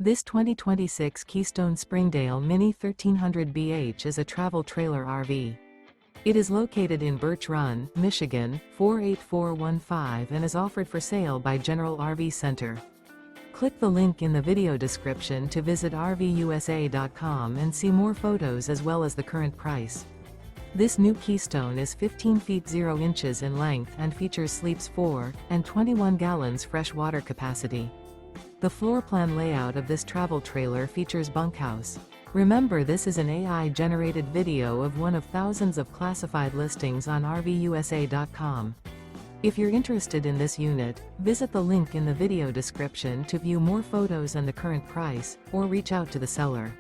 This 2026 Keystone Springdale Mini 1300 BH is a travel trailer RV. It is located in Birch Run, Michigan, 48415 and is offered for sale by General RV Center. Click the link in the video description to visit RVUSA.com and see more photos as well as the current price. This new Keystone is 15 feet 0 inches in length and features sleeps 4 and 21 gallons fresh water capacity. The floor plan layout of this travel trailer features bunkhouse. Remember, this is an AI-generated video of one of thousands of classified listings on RVUSA.com. If you're interested in this unit, visit the link in the video description to view more photos and the current price, or reach out to the seller.